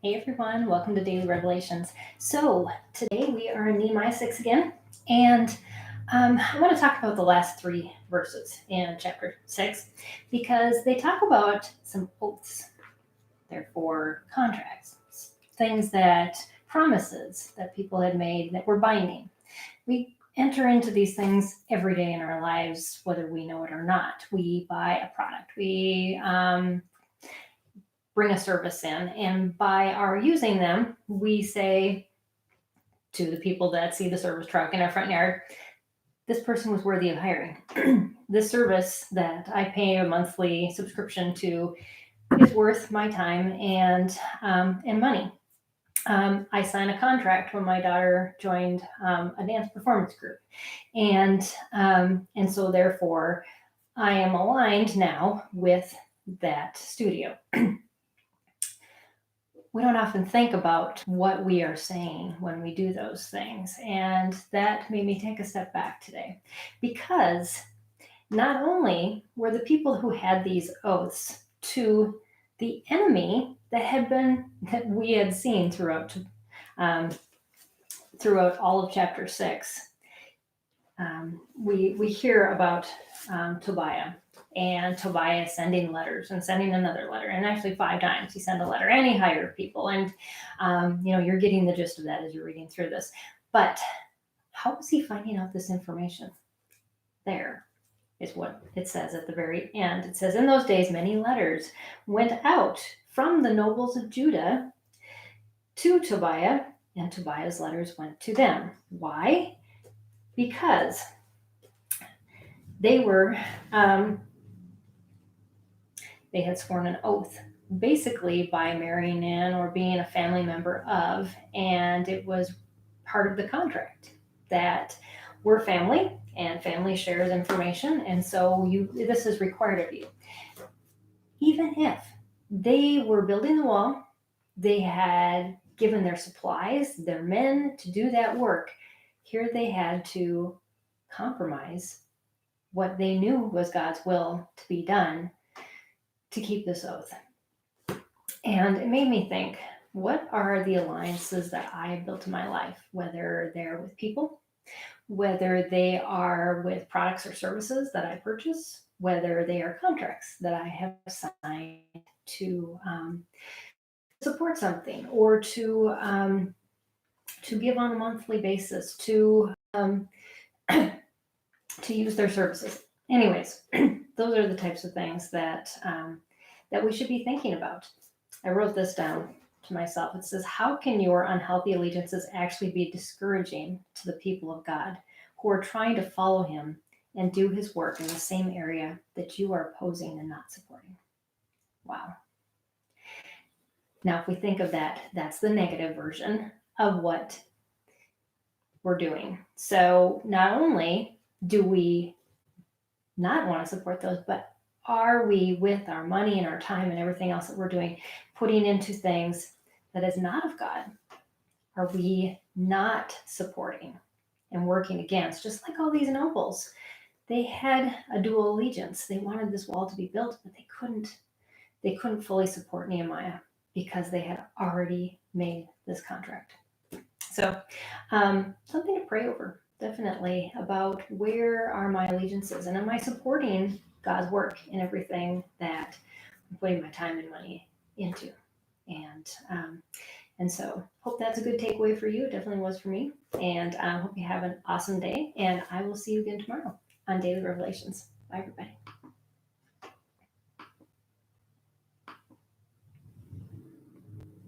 Hey everyone, welcome to Daily Revelations. So today we are in Nehemiah 6 again, and I want to talk about the last three verses in chapter 6 because they talk about some oaths, therefore contracts, things that promises that people had made that were binding. We enter into these things every day in our lives, whether we know it or not. We buy a product, we bring a service in, and by our using them, we say to the people that see the service truck in our front yard, this person was worthy of hiring. This service that I pay a monthly subscription to is worth my time and money. I signed a contract when my daughter joined a dance performance group, and so therefore I am aligned now with that studio. We don't often think about what we are saying when we do those things. And that made me take a step back today because not only were the people who had these oaths to the enemy that we had seen um, throughout all of chapter 6, we hear about Tobiah and Tobiah sending letters and sending another letter, and actually 5 times he sent a letter and he hired people. And you're getting the gist of that as you're reading through this. But how was he finding out this information? There is what it says at the very end. It says, in those days many letters went out from the nobles of Judah to Tobiah, and Tobiah's letters went to them. Why? Because they were they had sworn an oath, basically by marrying in or being a family member of, and it was part of the contract that we're family and family shares information, and so this is required of you. Even if they were building the wall, they had given their supplies, their men to do that work, here they had to compromise what they knew was God's will to be done to keep this oath. And it made me think, what are the alliances that I have built in my life, whether they're with people, whether they are with products or services that I purchase, whether they are contracts that I have signed to support something, or to give on a monthly basis, to use their services. Anyways, those are the types of things that we should be thinking about. I wrote this down to myself. It says, how can your unhealthy allegiances actually be discouraging to the people of God who are trying to follow him and do his work in the same area that you are opposing and not supporting? Wow. Now, if we think of that, that's the negative version of what we're doing. So not only do we not want to support those, but are we, with our money and our time and everything else that we're doing, putting into things that is not of God? Are we not supporting and working against? Just like all these nobles, they had a dual allegiance. They wanted this wall to be built, but they couldn't fully support Nehemiah because they had already made this contract. So something to pray over, definitely, about where are my allegiances, and am I supporting God's work in everything that I'm putting my time and money into? And so hope that's a good takeaway for you. It definitely was for me. And I hope you have an awesome day. And I will see you again tomorrow on Daily Revelations. Bye, everybody.